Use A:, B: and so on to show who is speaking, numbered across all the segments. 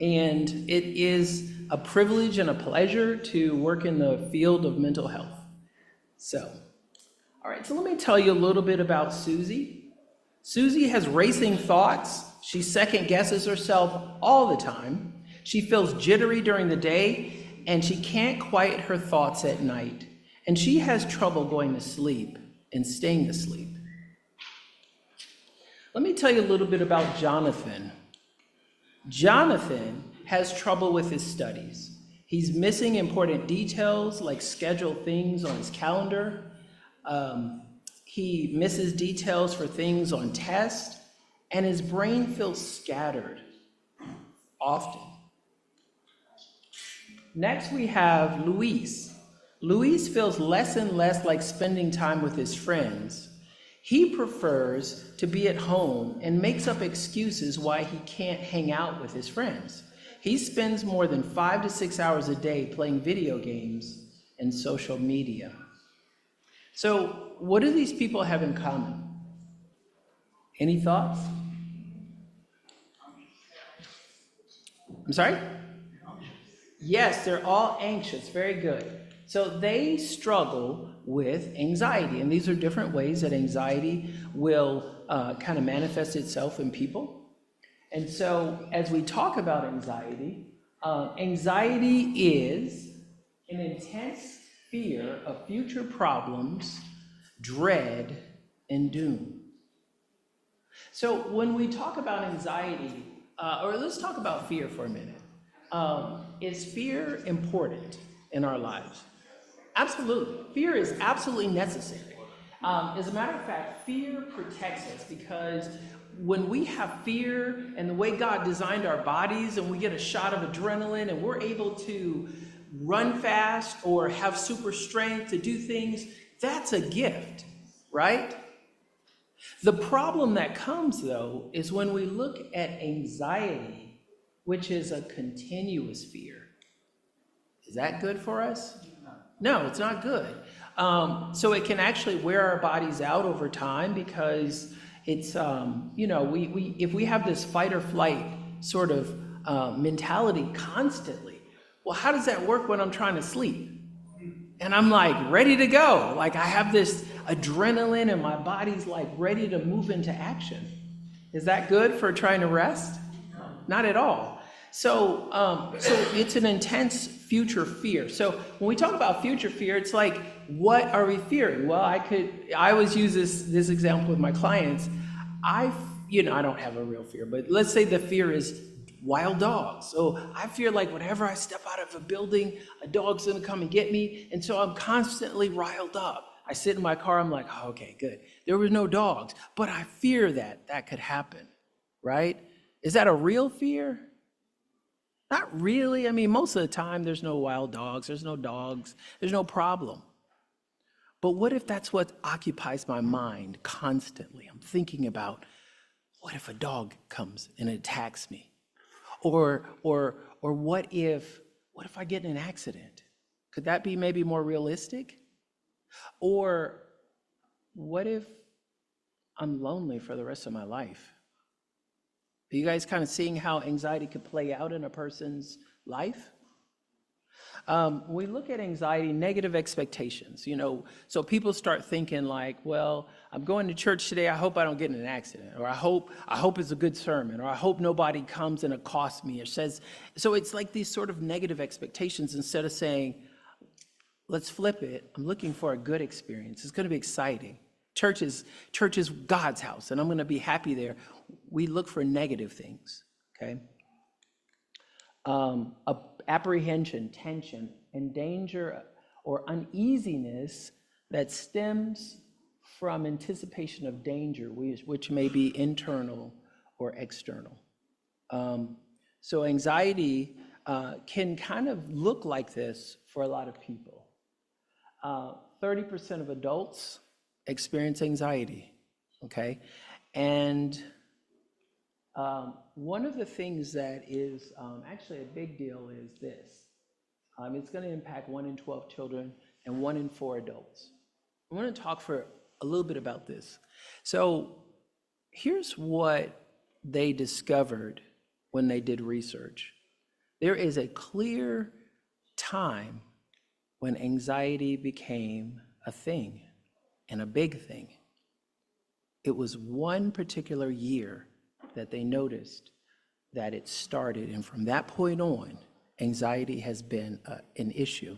A: And it is a privilege and a pleasure to work in the field of mental health. So, all right, so let me tell you a little bit about Susie. Susie has racing thoughts. She second guesses herself all the time. She feels jittery during the day, and she can't quiet her thoughts at night. And she has trouble going to sleep and staying asleep. Let me tell you a little bit about Jonathan. Jonathan has trouble with his studies. He's missing important details like scheduled things on his calendar. He misses details for things on tests, and his brain feels scattered often. Next, we have Luis. Luis feels less and less like spending time with his friends. He prefers to be at home and makes up excuses why he can't hang out with his friends. He spends more than 5 to 6 hours a day playing video games and social media. So, what do these people have in common? Any thoughts? I'm sorry? Yes, they're all anxious. Very good. So they struggle with anxiety, and these are different ways that anxiety will kind of manifest itself in people. And so as we talk about anxiety, anxiety is an intense fear of future problems, dread, and doom. So when we talk about anxiety, or let's talk about fear for a minute. Is fear important in our lives? Absolutely. Fear is absolutely necessary. As a matter of fact, fear protects us because when we have fear and the way God designed our bodies and we get a shot of adrenaline and we're able to run fast or have super strength to do things, that's a gift, right? The problem that comes, though, is when we look at anxiety, which is a continuous fear. Is that good for us? No, it's not good. So it can actually wear our bodies out over time because it's, if we have this fight or flight sort of mentality constantly, well, how does that work when I'm trying to sleep? And I'm like ready to go. Like I have this adrenaline and my body's like ready to move into action. Is that good for trying to rest? Not at all. So it's an intense future fear. So when we talk about future fear, it's like, what are we fearing? Well, I always use this example with my clients. I don't have a real fear, but let's say the fear is wild dogs. So I fear like whenever I step out of a building, a dog's gonna come and get me. And so I'm constantly riled up. I sit in my car, I'm like, oh, okay, good. There were no dogs, but I fear that could happen, right? Is that a real fear? Not really. I mean, most of the time there's no wild dogs, there's no dogs, there's no problem. But what if that's what occupies my mind constantly? I'm thinking about, what if a dog comes and attacks me? Or what if I get in an accident? Could that be maybe more realistic? Or what if I'm lonely for the rest of my life? Are you guys kind of seeing how anxiety could play out in a person's life? We look at anxiety, negative expectations, so people start thinking like, well, I'm going to church today, I hope I don't get in an accident, or I hope it's a good sermon, or I hope nobody comes and accosts me or says, so it's like these sort of negative expectations instead of saying, let's flip it, I'm looking for a good experience, it's gonna be exciting. Church is God's house, and I'm gonna be happy there. We look for negative things, okay? Apprehension, tension, and danger or uneasiness that stems from anticipation of danger, which may be internal or external. So anxiety can kind of look like this for a lot of people. 30% of adults experience anxiety, okay? And one of the things that is actually a big deal is this. It's going to impact 1 in 12 children and 1 in 4 adults. I want to talk for a little bit about this. So here's what they discovered when they did research. There is a clear time when anxiety became a thing and a big thing. It was one particular year that they noticed that it started, and from that point on, anxiety has been an issue.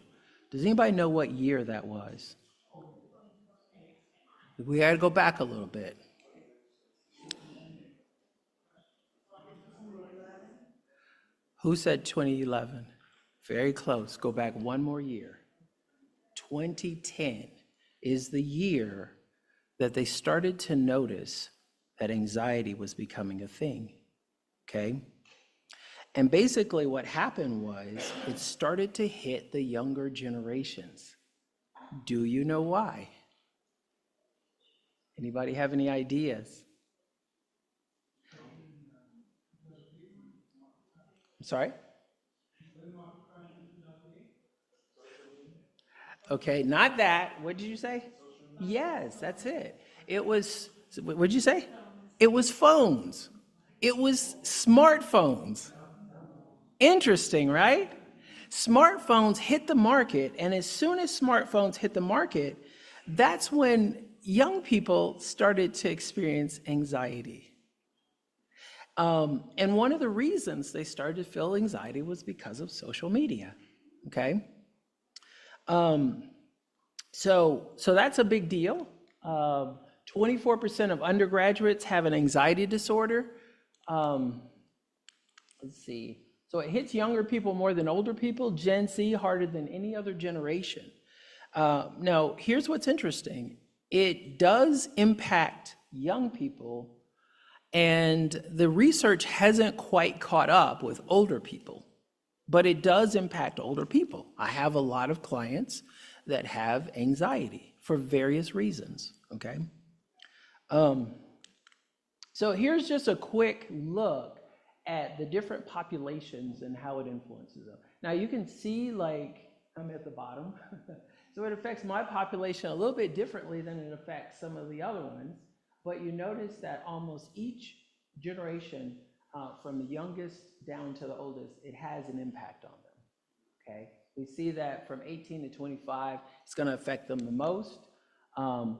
A: Does anybody know what year that was? We got to go back a little bit. Who said 2011? Very close. Go back one more year. 2010 is the year that they started to notice that anxiety was becoming a thing. Okay? And basically what happened was it started to hit the younger generations. Do you know why? Anybody have any ideas? I'm sorry? Okay, not that. What did you say? Yes, that's it. It was, what did you say? It was phones. It was smartphones. Interesting, right? Smartphones hit the market, and as soon as smartphones hit the market, that's when young people started to experience anxiety. And one of the reasons they started to feel anxiety was because of social media, okay? So that's a big deal. 24% of undergraduates have an anxiety disorder. Let's see. So it hits younger people more than older people, Gen Z harder than any other generation. Now, here's what's interesting. It does impact young people, and the research hasn't quite caught up with older people, but it does impact older people. I have a lot of clients that have anxiety for various reasons, okay? So here's just a quick look at the different populations and how it influences them. Now you can see, like, I'm at the bottom. So it affects my population a little bit differently than it affects some of the other ones, but you notice that almost each generation, from the youngest down to the oldest, it has an impact on them, okay? We see that from 18 to 25, it's gonna affect them the most. When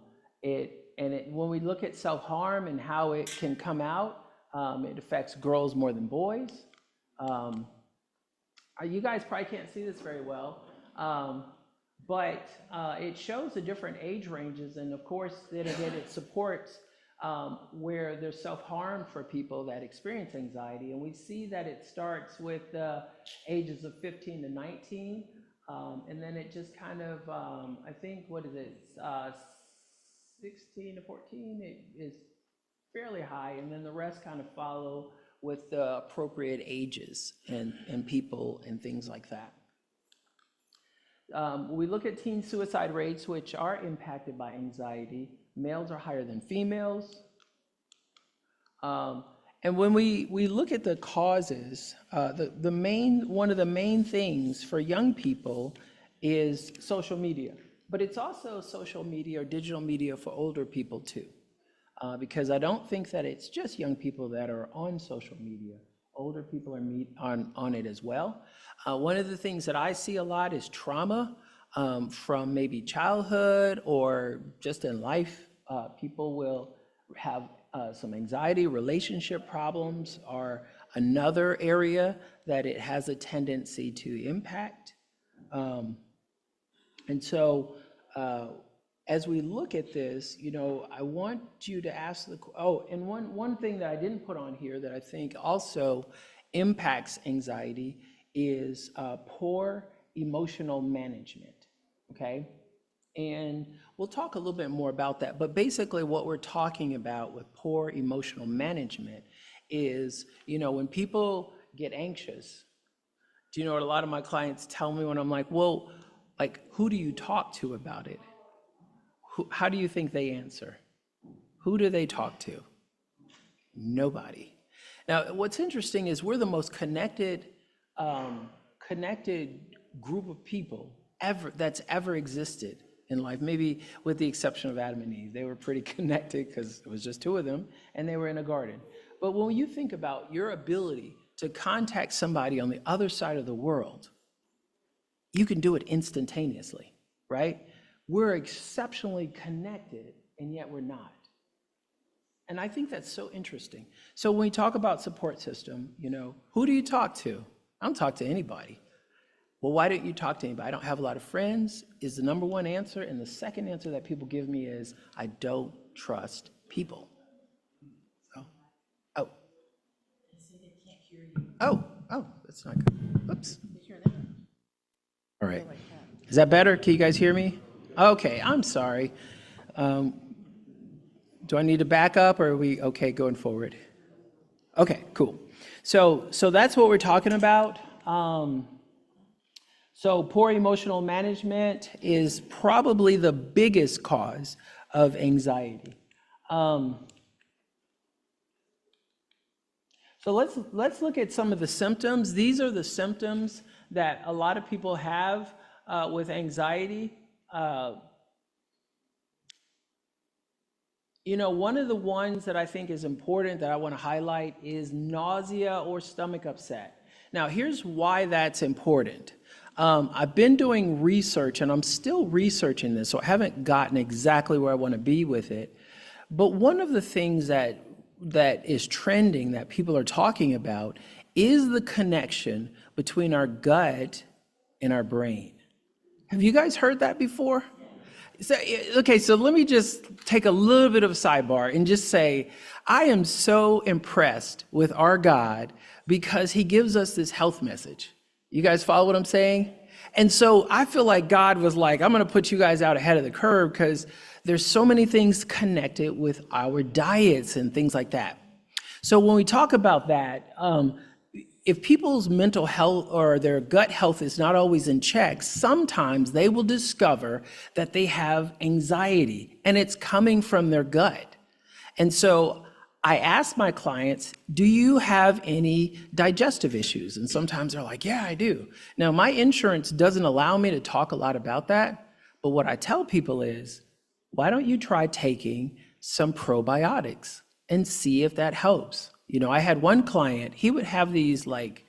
A: we look at self-harm and how it can come out, it affects girls more than boys. You guys probably can't see this very well, but it shows the different age ranges, and of course, then again, it supports where there's self-harm for people that experience anxiety, and we see that it starts with the ages of 15 to 19, and then it just kind of, I think, 16 to 14 it is fairly high, and then the rest kind of follow with the appropriate ages and people and things like that. We look at teen suicide rates, which are impacted by anxiety. Males are higher than females. And when we look at the causes, one of the main things for young people is social media. But it's also social media or digital media for older people too. Because I don't think that it's just young people that are on social media. Older people are on it as well. One of the things that I see a lot is trauma from maybe childhood or just in life. People will have some anxiety. Relationship problems are another area that it has a tendency to impact. And so as we look at this, I want you to ask and one thing that I didn't put on here that I think also impacts anxiety is poor emotional management, okay? And we'll talk a little bit more about that, but basically what we're talking about with poor emotional management is, when people get anxious, do you know what a lot of my clients tell me when I'm like, well, like, who do you talk to about it? How do you think they answer? Who do they talk to? Nobody. Now, what's interesting is we're the most connected group of people that's ever existed in life, maybe with the exception of Adam and Eve. They were pretty connected because it was just two of them, and they were in a garden. But when you think about your ability to contact somebody on the other side of the world, you can do it instantaneously, right? We're exceptionally connected, and yet we're not. And I think that's so interesting. So when we talk about support system, who do you talk to? I don't talk to anybody. Well, why don't you talk to anybody? I don't have a lot of friends is the number one answer. And the second answer that people give me is, I don't trust people. So, oh, that's not good. Oops. All right. Is that better? Can you guys hear me? Okay, I'm sorry. Do I need to back up, or are we okay going forward? Okay, cool. So that's what we're talking about. So poor emotional management is probably the biggest cause of anxiety. So let's look at some of the symptoms. These are the symptoms that a lot of people have with anxiety. One of the ones that I think is important that I want to highlight is nausea or stomach upset. Now, here's why that's important. I've been doing research, and I'm still researching this, so I haven't gotten exactly where I want to be with it. But one of the things that is trending that people are talking about is the connection between our gut and our brain. Have you guys heard that before? So let me just take a little bit of a sidebar and just say, I am so impressed with our God because he gives us this health message. You guys follow what I'm saying? And so I feel like God was like, I'm going to put you guys out ahead of the curve because there's so many things connected with our diets and things like that. So when we talk about that, if people's mental health or their gut health is not always in check, sometimes they will discover that they have anxiety and it's coming from their gut. And so I ask my clients, do you have any digestive issues? And sometimes they're like, yeah, I do. Now, my insurance doesn't allow me to talk a lot about that. But what I tell people is, why don't you try taking some probiotics and see if that helps? I had one client, he would have these like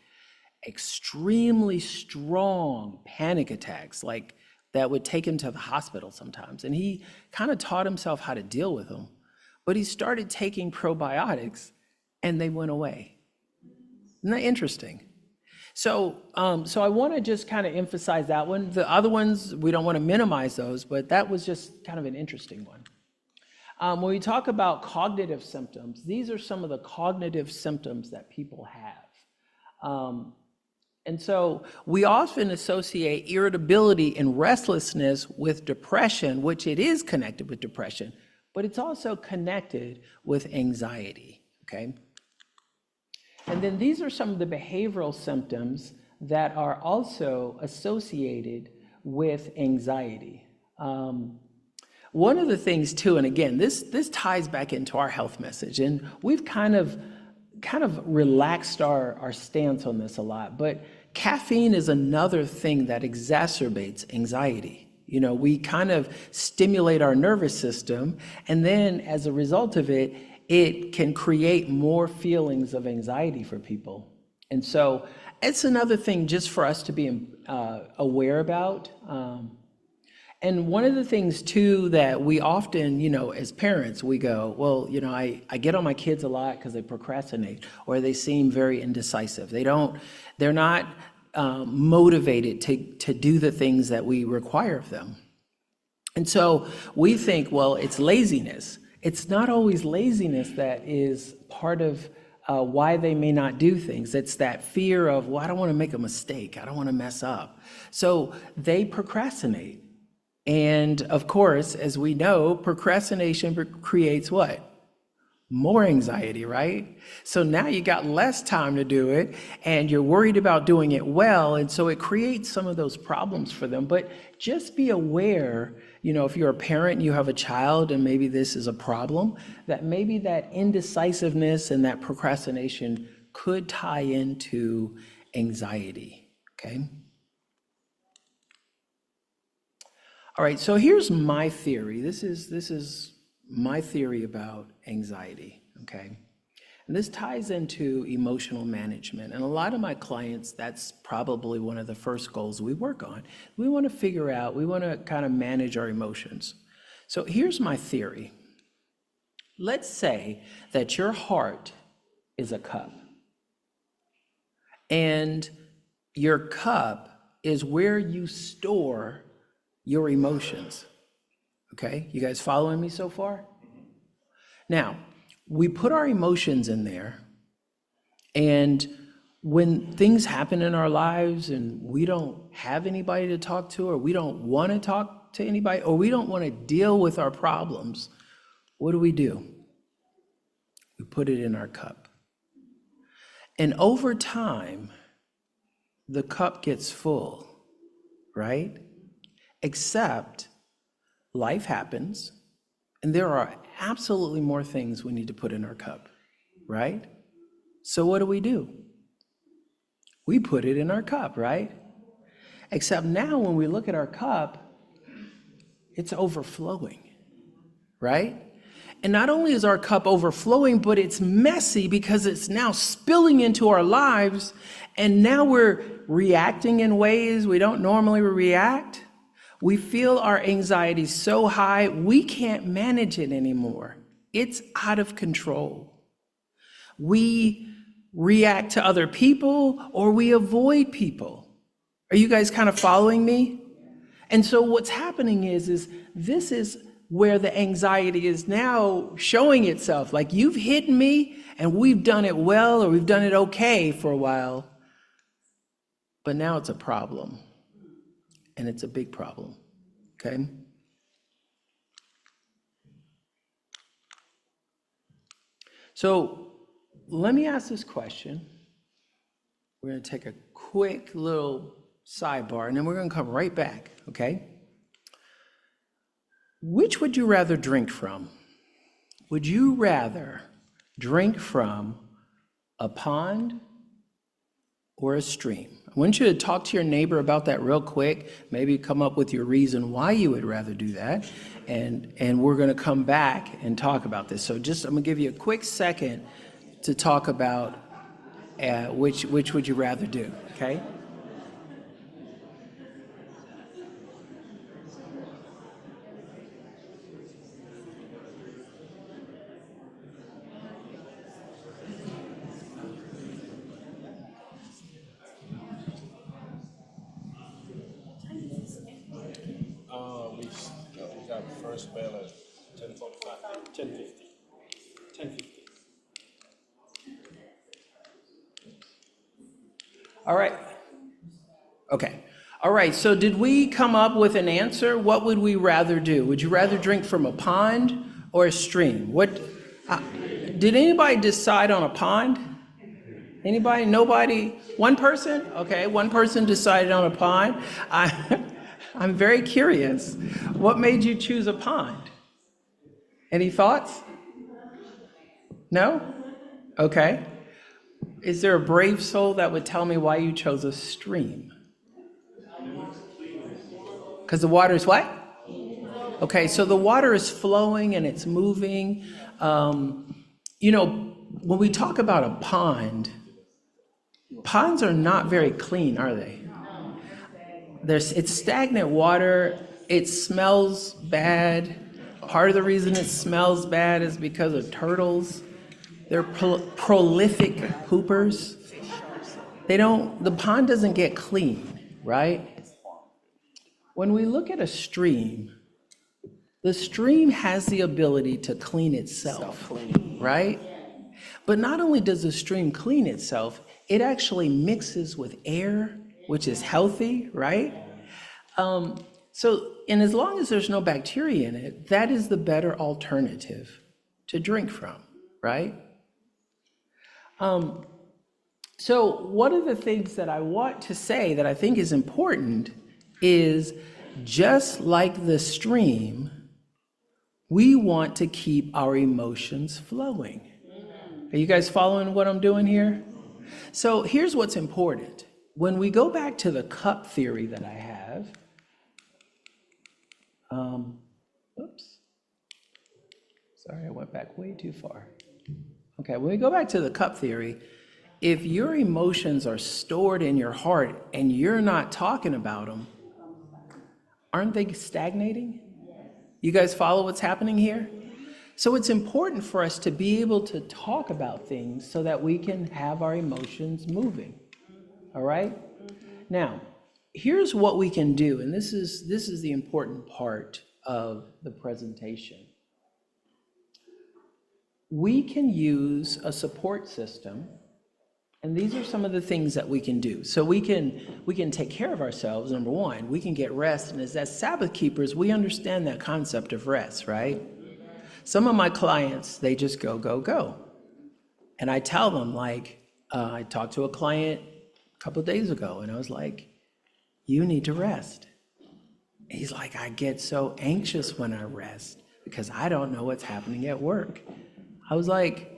A: extremely strong panic attacks, like that would take him to the hospital sometimes. And he kind of taught himself how to deal with them. But he started taking probiotics and they went away. Isn't that interesting? So I want to just kind of emphasize that one. The other ones, we don't want to minimize those, but that was just kind of an interesting one. When we talk about cognitive symptoms, these are some of the cognitive symptoms that people have. And so we often associate irritability and restlessness with depression, which it is connected with depression, but it's also connected with anxiety, okay? And then these are some of the behavioral symptoms that are also associated with anxiety. One of the things too, and again, this ties back into our health message, and we've kind of relaxed our stance on this a lot, but caffeine is another thing that exacerbates anxiety. We kind of stimulate our nervous system, and then as a result of it, it can create more feelings of anxiety for people. And so it's another thing just for us to be aware about. And one of the things too that we often, as parents, we go, well, I get on my kids a lot because they procrastinate or they seem very indecisive. They're not motivated to do the things that we require of them. And so we think, well, it's laziness. It's not always laziness that is part of why they may not do things. It's that fear of, well, I don't want to make a mistake. I don't want to mess up. So they procrastinate. And of course, as we know, procrastination creates what? More anxiety, right? So now you got less time to do it and you're worried about doing it well. And so it creates some of those problems for them. But just be aware, if you're a parent and you have a child and maybe this is a problem, that maybe that indecisiveness and that procrastination could tie into anxiety, okay? All right, so here's my theory. This is my theory about anxiety, okay? And this ties into emotional management. And a lot of my clients, that's probably one of the first goals we work on. We want to figure out, we want to kind of manage our emotions. So here's my theory. Let's say that your heart is a cup, and your cup is where you store your emotions. Okay, you guys following me so far? Now, we put our emotions in there, and when things happen in our lives and we don't have anybody to talk to, or we don't want to talk to anybody, or we don't want to deal with our problems, what do? We put it in our cup. And over time, the cup gets full, right? Except life happens, and there are absolutely more things we need to put in our cup, right? So what do? We put it in our cup, right? Except now when we look at our cup, it's overflowing, right? And not only is our cup overflowing, but it's messy because it's now spilling into our lives, and now we're reacting in ways we don't normally react. We feel our anxiety so high, we can't manage it anymore. It's out of control. We react to other people, or we avoid people. Are you guys kind of following me? And so what's happening is this is where the anxiety is now showing itself. Like, you've hit me and we've done it well, or we've done it okay for a while, but now it's a problem, and it's a big problem, okay? So let me ask this question. We're going to take a quick little sidebar, and then we're going to come right back, okay? Which would you rather drink from? Would you rather drink from a pond or a stream? I want you to talk to your neighbor about that real quick, maybe come up with your reason why you would rather do that, and we're going to come back and talk about this. So just, I'm going to give you a quick second to talk about which would you rather do, okay?
B: We got first bell at 10:45. 10:50. 10:50.
A: All right. Okay. All right. So did we come up with an answer? What would we rather do? Would you rather drink from a pond or a stream? Did anybody decide on a pond? Anybody? Nobody? One person? Okay. One person decided on a pond. I'm very curious. What made you choose a pond? Any thoughts? No? Okay. Is there a brave soul that would tell me why you chose a stream? Because the water is what? Okay, so the water is flowing and it's moving. When we talk about a pond, ponds are not very clean, are they? It's stagnant water. It smells bad. Part of the reason it smells bad is because of turtles. They're prolific poopers. The pond doesn't get clean, right? When we look at a stream, the stream has the ability to clean itself, right? But not only does the stream clean itself, it actually mixes with air, which is healthy, right? And as long as there's no bacteria in it, that is the better alternative to drink from, right? So one of the things that I want to say that I think is important is, just like the stream, we want to keep our emotions flowing. Are you guys following what I'm doing here? So here's what's important. When we go back to the cup theory that I have, oops, sorry, I went back way too far. Okay, when we go back to the cup theory, if your emotions are stored in your heart and you're not talking about them, aren't they stagnating? You guys follow what's happening here? So it's important for us to be able to talk about things so that we can have our emotions moving. All right? Now, here's what we can do, and this is the important part of the presentation. We can use a support system, and these are some of the things that we can do. So we can take care of ourselves, number one. We can get rest, and as Sabbath keepers, we understand that concept of rest, right? Some of my clients, they just go, go, go. And I tell them, like, I talked to a client a couple of days ago, and I was like, you need to rest. He's like, I get so anxious when I rest because I don't know what's happening at work. I was like,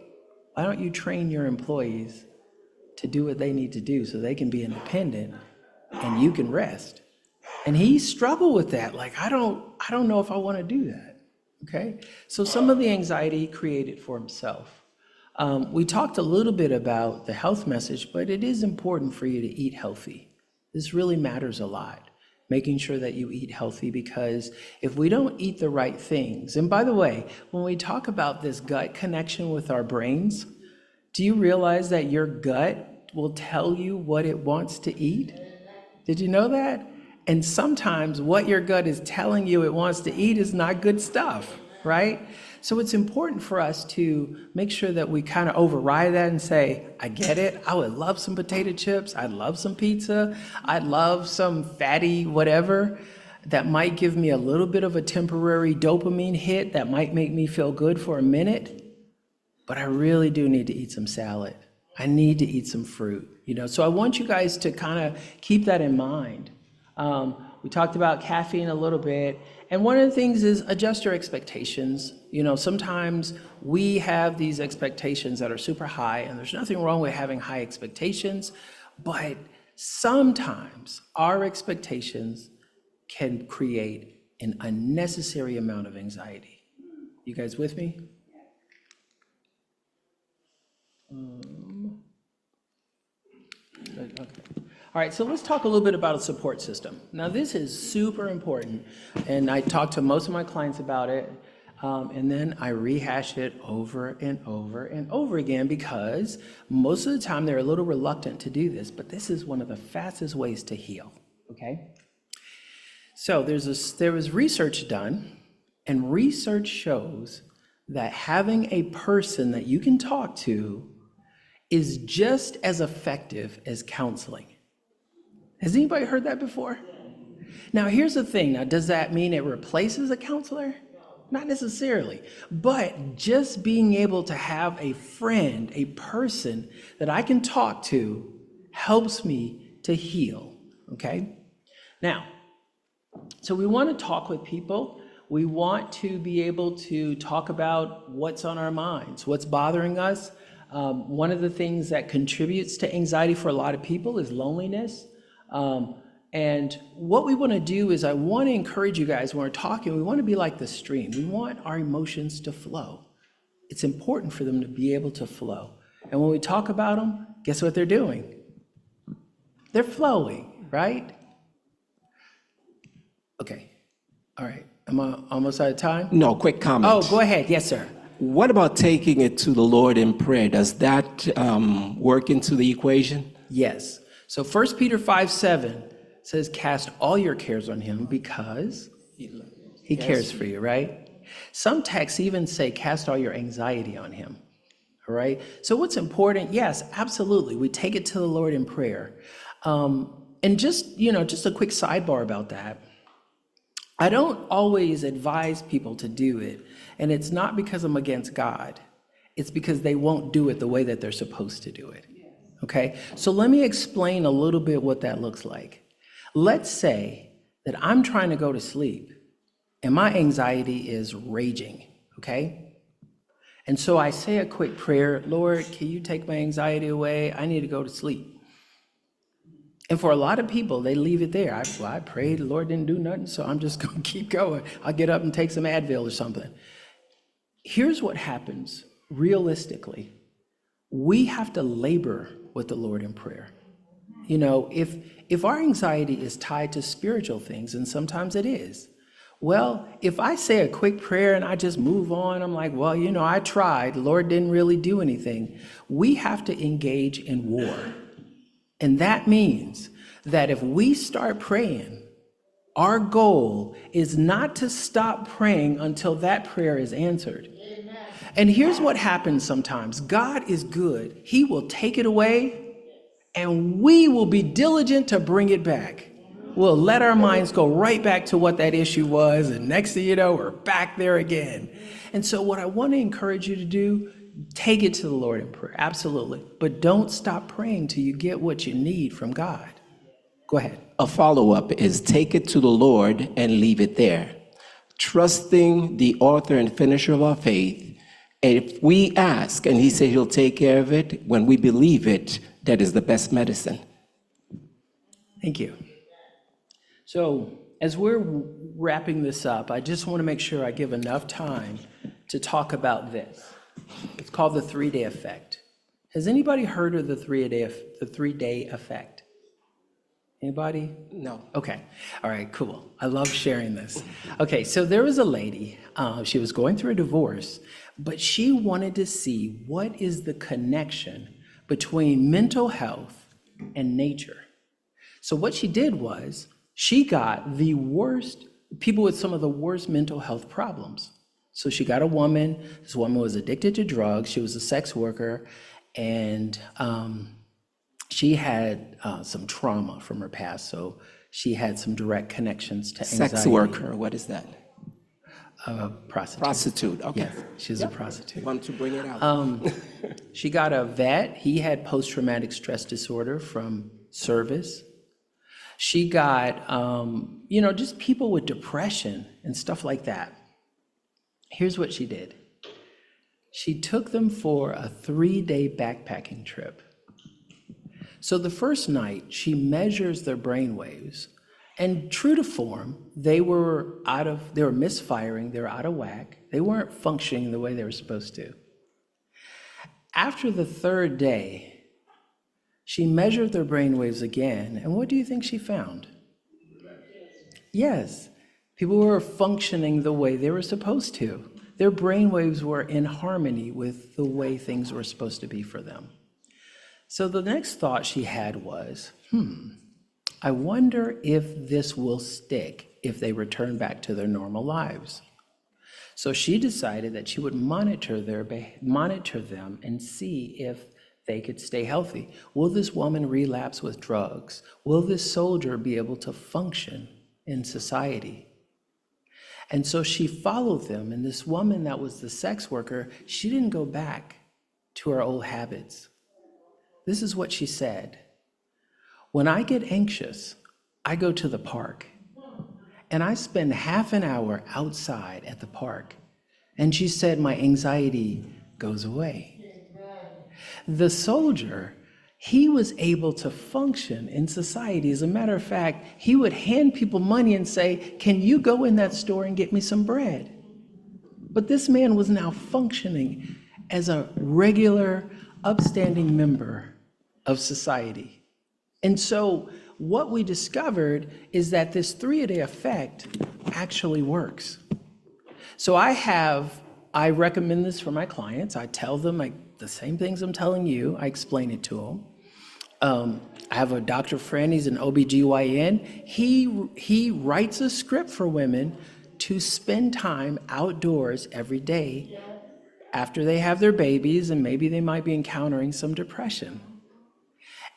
A: why don't you train your employees to do what they need to do so they can be independent and you can rest? And he struggled with that. Like, I don't know if I want to do that. Okay, so some of the anxiety he created for himself. We talked a little bit about the health message, but it is important for you to eat healthy. This really matters a lot, making sure that you eat healthy, because if we don't eat the right things, and by the way, when we talk about this gut connection with our brains, do you realize that your gut will tell you what it wants to eat? Did you know that? And sometimes what your gut is telling you it wants to eat is not good stuff, right? So it's important for us to make sure that we kind of override that and say, I get it. I would love some potato chips. I'd love some pizza. I'd love some fatty whatever that might give me a little bit of a temporary dopamine hit that might make me feel good for a minute. But I really do need to eat some salad. I need to eat some fruit, So I want you guys to kind of keep that in mind. We talked about caffeine a little bit, and one of the things is adjust your expectations. Sometimes we have these expectations that are super high, and there's nothing wrong with having high expectations, but sometimes our expectations can create an unnecessary amount of anxiety. You guys with me? Okay. All right, so let's talk a little bit about a support system. Now, this is super important, and I talk to most of my clients about it, and then I rehash it over and over and over again, because most of the time they're a little reluctant to do this, but this is one of the fastest ways to heal, okay? So there was research done, and research shows that having a person that you can talk to is just as effective as counseling. Has anybody heard that before? Now, here's the thing. Now, does that mean it replaces a counselor? Not necessarily. But just being able to have a friend, a person that I can talk to, helps me to heal, okay? Now, so we want to talk with people. We want to be able to talk about what's on our minds, what's bothering us. One of the things that contributes to anxiety for a lot of people is loneliness. And what we want to do is I want to encourage you guys when we're talking, we want to be like the stream. We want our emotions to flow. It's important for them to be able to flow. And when we talk about them, guess what they're doing? They're flowing, right? Okay. All right. Am I almost out of time?
C: No, quick comment.
A: Oh, go ahead. Yes, sir.
C: What about taking it to the Lord in prayer? Does that work into the equation?
A: Yes. So 1 Peter 5:7 says, cast all your cares on him because he cares for you, right? Some texts even say, cast all your anxiety on him, all right? So what's important? Yes, absolutely. We take it to the Lord in prayer. And just a quick sidebar about that. I don't always advise people to do it. And it's not because I'm against God. It's because they won't do it the way that they're supposed to do it. Okay, so let me explain a little bit what that looks like. Let's say that I'm trying to go to sleep and my anxiety is raging, okay? And so I say a quick prayer, Lord, can you take my anxiety away? I need to go to sleep. And for a lot of people, they leave it there. I prayed, the Lord didn't do nothing, so I'm just gonna keep going. I'll get up and take some Advil or something. Here's what happens realistically. we have to labor with the Lord in prayer. You know, if our anxiety is tied to spiritual things, and sometimes it is, well, if I say a quick prayer and I just move on, I'm like, well, you know, I tried, the Lord didn't really do anything. We have to engage in war. And that means that if we start praying, our goal is not to stop praying until that prayer is answered. And here's what happens sometimes. God is good. He will take it away, and we will be diligent to bring it back. We'll let our minds go right back to what that issue was, and next thing you know, we're back there again. And so what I want to encourage you to do, take it to the Lord in prayer, absolutely. But don't stop praying till you get what you need from God. Go ahead.
C: A follow-up is take it to the Lord and leave it there. Trusting the author and finisher of our faith. And if we ask and he says he'll take care of it, when we believe it, that is the best medicine.
A: Thank you. So as we're wrapping this up, I just want to make sure I give enough time to talk about this. It's called the 3-day effect. Has anybody heard of the 3-day effect? Anybody?
C: No.
A: Okay. All right, cool. I love sharing this. Okay, so there was a lady, she was going through a divorce, but she wanted to see what is the connection between mental health and nature. So what she did was she got the worst, people with some of the worst mental health problems. So she got a woman, this woman was addicted to drugs, she was a sex worker, and she had some trauma from her past, so she had some direct connections to anxiety.
C: Sex worker, what is that?
A: Prostitute.
C: Prostitute, okay.
A: Yes, she's a prostitute.
C: Want to bring it out.
A: She got a vet. He had post-traumatic stress disorder from service. She got, just people with depression and stuff like that. Here's what she did. She took them for a 3-day backpacking trip. So the first night, she measures their brain waves, and true to form, they were misfiring, they were out of whack, they weren't functioning the way they were supposed to. After the 3rd day, she measured their brain waves again, and what do you think she found? Yes, people were functioning the way they were supposed to. Their brain waves were in harmony with the way things were supposed to be for them. So the next thought she had was, I wonder if this will stick if they return back to their normal lives. So she decided that she would monitor them and see if they could stay healthy. Will this woman relapse with drugs? Will this soldier be able to function in society? And so she followed them, and this woman that was the sex worker, she didn't go back to her old habits. This is what she said. When I get anxious, I go to the park, and I spend half an hour outside at the park. And she said, my anxiety goes away. The soldier, he was able to function in society. As a matter of fact, he would hand people money and say, can you go in that store and get me some bread? But this man was now functioning as a regular, upstanding member of society. And so what we discovered is that this 3-day effect actually works. So I recommend this for my clients. I tell them the same things I'm telling you. I explain it to them. I have a doctor friend, he's an OBGYN. He writes a script for women to spend time outdoors every day after they have their babies, and maybe they might be encountering some depression.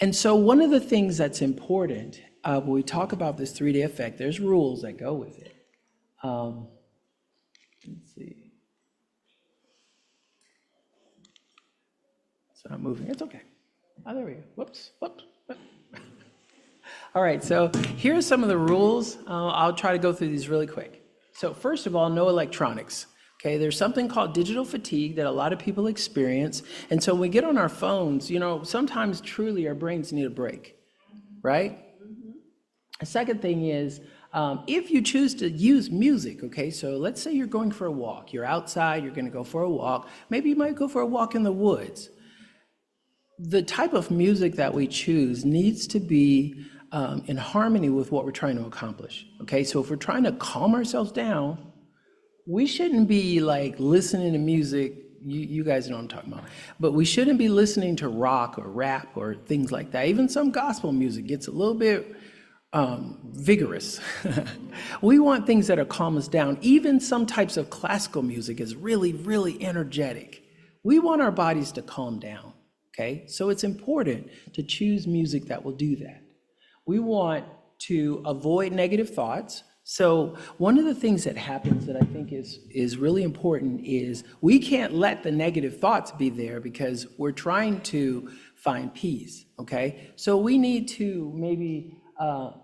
A: And so one of the things that's important when we talk about this 3-day effect, there's rules that go with it. Let's see. It's not moving. It's okay. Oh, there we go. Whoops. All right, so here are some of the rules. I'll try to go through these really quick. So first of all, no electronics. Okay, there's something called digital fatigue that a lot of people experience. And so when we get on our phones, sometimes truly our brains need a break, right? The second thing is, if you choose to use music, okay, so let's say you're going for a walk. You're outside, you're gonna go for a walk. Maybe you might go for a walk in the woods. the type of music that we choose needs to be in harmony with what we're trying to accomplish. Okay, so if we're trying to calm ourselves down, we shouldn't be like listening to music. You guys know what I'm talking about. But we shouldn't be listening to rock or rap or things like that. Even some gospel music gets a little bit vigorous. We want things that are calm us down. Even some types of classical music is really, really energetic. We want our bodies to calm down. Okay, so it's important to choose music that will do that. We want to avoid negative thoughts. So one of the things that happens that I think is really important is we can't let the negative thoughts be there because we're trying to find peace, okay? So we need to maybe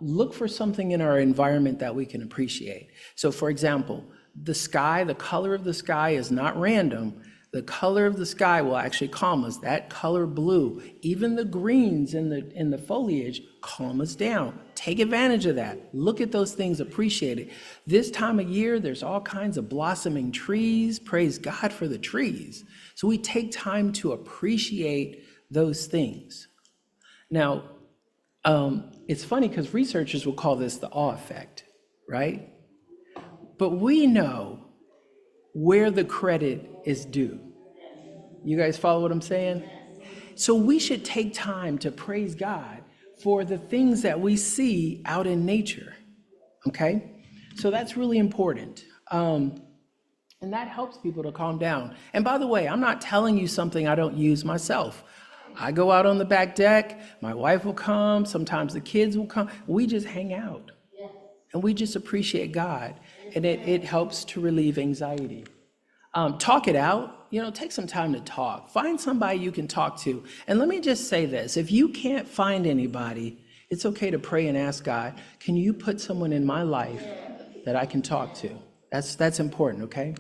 A: look for something in our environment that we can appreciate. So for example, the sky, the color of the sky is not random. The color of the sky will actually calm us. That color blue, even the greens in the foliage, calm us down. Take advantage of that. Look at those things, appreciate it. This time of year, there's all kinds of blossoming trees. Praise God for the trees. So we take time to appreciate those things. Now, it's funny because researchers will call this the awe effect, right? But we know where the credit is due. You guys follow what I'm saying? So we should take time to praise God for the things that we see out in nature, okay? So that's really important. And that helps people to calm down. And by the way, I'm not telling you something I don't use myself. I go out on the back deck, my wife will come, sometimes the kids will come. We just hang out and we just appreciate God. And it helps to relieve anxiety. Talk it out, take some time to talk. Find somebody you can talk to. And let me just say this, if you can't find anybody, it's okay to pray and ask God, can you put someone in my life that I can talk to? That's important, okay?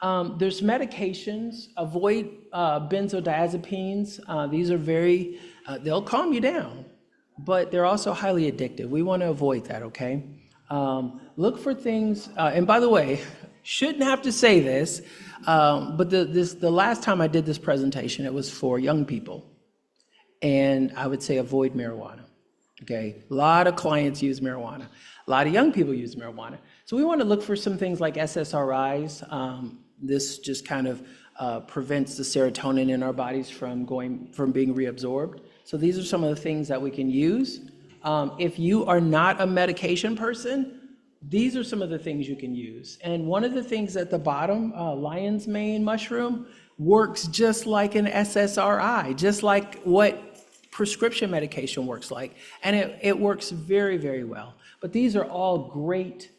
A: There's medications, avoid benzodiazepines. These are they'll calm you down, but they're also highly addictive. We want to avoid that, okay? Look for things, and by the way, shouldn't have to say this, but the last time I did this presentation, it was for young people. And I would say avoid marijuana, okay? A lot of clients use marijuana. A lot of young people use marijuana. So we want to look for some things like SSRIs. This just kind of prevents the serotonin in our bodies from being reabsorbed. So these are some of the things that we can use. If you are not a medication person, these are some of the things you can use. And one of the things at the bottom, lion's mane mushroom, works just like an SSRI, just like what prescription medication works like. And it works very, very well. But these are all great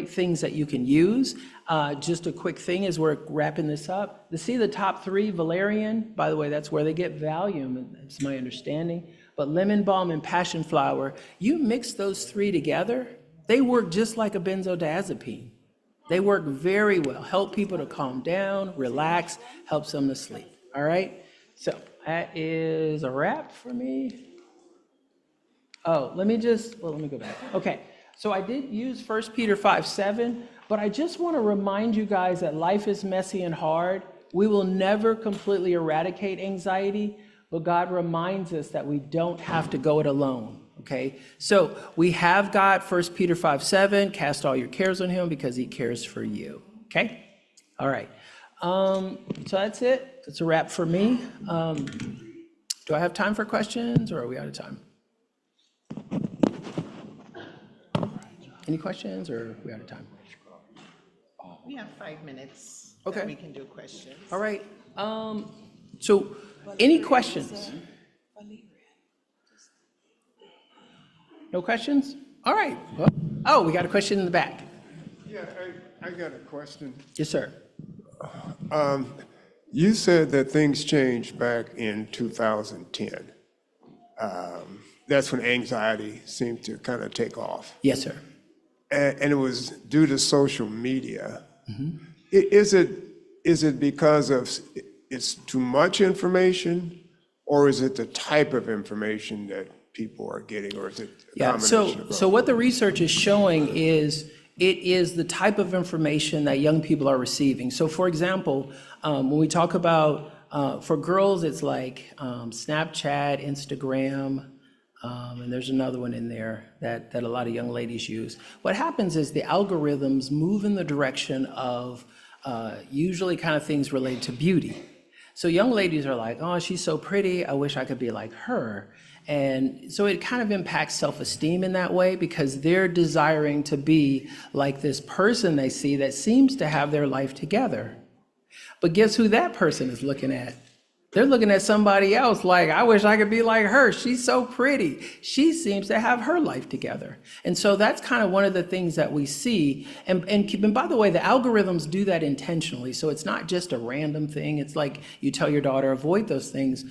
A: things that you can use. Just a quick thing as we're wrapping this up. See the top three, valerian, by the way, that's where they get Valium, that's my understanding. But lemon balm and passion flower, you mix those three together, they work just like a benzodiazepine. They work very well, help people to calm down, relax, helps them to sleep, all right? So that is a wrap for me. Oh, let me go back. Okay, so I did use 1 Peter 5:7, but I just want to remind you guys that life is messy and hard. We will never completely eradicate anxiety, but God reminds us that we don't have to go it alone, okay? So we have got 1 Peter 5:7, cast all your cares on him because he cares for you, okay? All right, so that's it. That's a wrap for me. Do I have time for questions or are we out of time? Any questions or are we out of time?
D: We have 5 minutes.
A: Okay.
D: That we can do questions.
A: All right, so any questions? No questions? All right. Well, oh, we got a question in the back.
E: Yeah, I got a question.
A: Yes, sir.
E: You said that things changed back in 2010. That's when anxiety seemed to kind of take off.
A: Yes, sir.
E: And it was due to social media. Is it because of it's too much information, or is it the type of information that people are getting, or is it a combination of both?
A: So what the research is showing is it is the type of information that young people are receiving. So for example, when we talk about For girls, it's like Snapchat, Instagram, and there's another one in there that a lot of young ladies use. What happens is the algorithms move in the direction of usually kind of things related to beauty. So young ladies are like, oh, she's so pretty, I wish I could be like her. And so it kind of impacts self-esteem in that way because they're desiring to be like this person they see that seems to have their life together. But guess who that person is looking at? They're looking at somebody else like, I wish I could be like her. She's so pretty. She seems to have her life together. And so that's kind of one of the things that we see. And by the way, the algorithms do that intentionally. So it's not just a random thing. It's like you tell your daughter, avoid those things.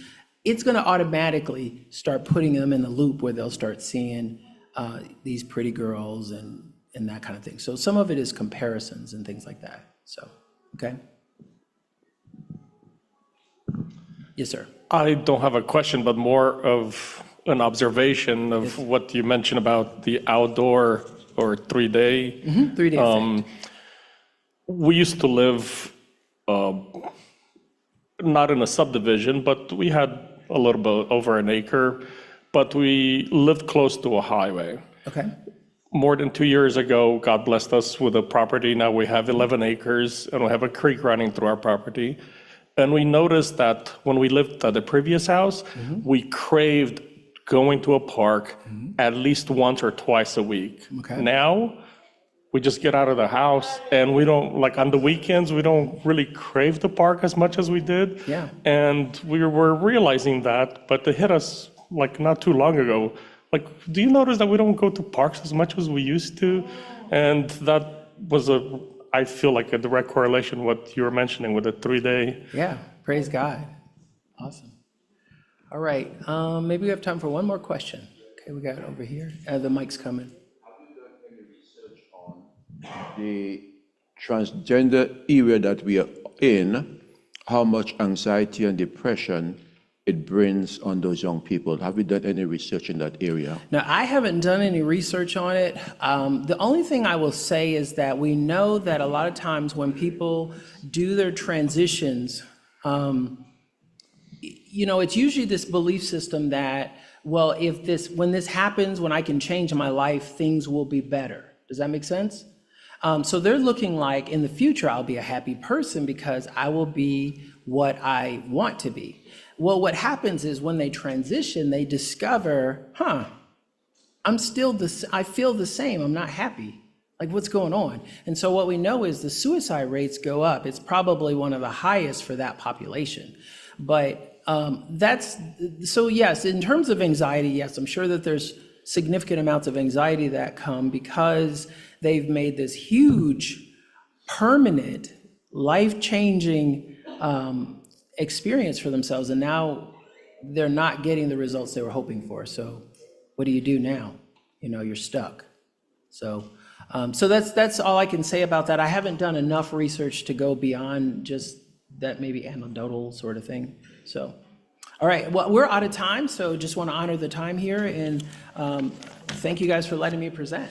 A: It's going to automatically start putting them in the loop where they'll start seeing these pretty girls and that kind of thing. So some of it is comparisons and things like that. So, okay. Yes, sir.
B: I don't have a question, but more of an observation of what you mentioned about the outdoor or 3-day.
A: 3 days.
B: We used to live not in a subdivision, but we had a little bit over an acre, but we lived close to a highway.
A: Okay.
B: More than 2 years ago, God blessed us with a property. Now we have 11 acres and we have a creek running through our property. And we noticed that when we lived at the previous house, we craved going to a park at least once or twice a week.
A: Okay.
B: Now, we just get out of the house and we don't, like on the weekends, we don't really crave the park as much as we did.
A: Yeah.
B: And we were realizing that, but it hit us like not too long ago. Like, do you notice that we don't go to parks as much as we used to? And that was I feel like a direct correlation what you were mentioning with the 3-day.
A: Yeah, praise God. Awesome. All right, maybe we have time for one more question. Okay, we got it over here. The mic's coming.
F: The transgender area that we are in, how much anxiety and depression it brings on those young people. Have you done any research in that area?
A: Now, I haven't done any research on it. The only thing I will say is that we know that a lot of times when people do their transitions, it's usually this belief system that, well, when this happens, when I can change my life, things will be better. Does that make sense? So they're looking like in the future, I'll be a happy person because I will be what I want to be. Well, what happens is when they transition, they discover, I feel the same, I'm not happy. Like, what's going on? And so what we know is the suicide rates go up. It's probably one of the highest for that population. But yes, in terms of anxiety, yes, I'm sure that there's significant amounts of anxiety that come because they've made this huge, permanent, life-changing experience for themselves, and now they're not getting the results they were hoping for. So what do you do now? You're stuck. So that's all I can say about that. I haven't done enough research to go beyond just that maybe anecdotal sort of thing. So, all right, well, we're out of time, so just want to honor the time here, and thank you guys for letting me present.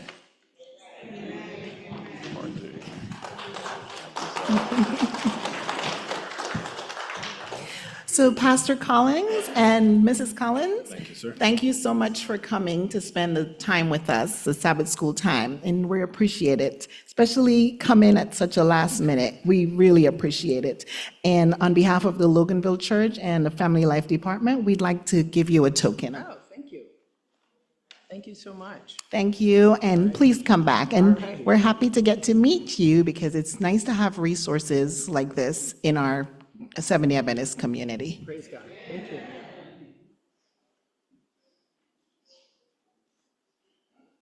D: So Pastor Collins and Mrs. Collins, thank you so much for coming to spend the time with us, the Sabbath school time, and we appreciate it, especially coming at such a last minute. We really appreciate it. And on behalf of the Loganville Church and the Family Life Department, we'd like to give you a token.
A: Oh, thank you. Thank you so much.
D: Thank you, and please come back. And we're happy to get to meet you because it's nice to have resources like this in our Seventh-day Adventist community.
A: Praise God. Thank you.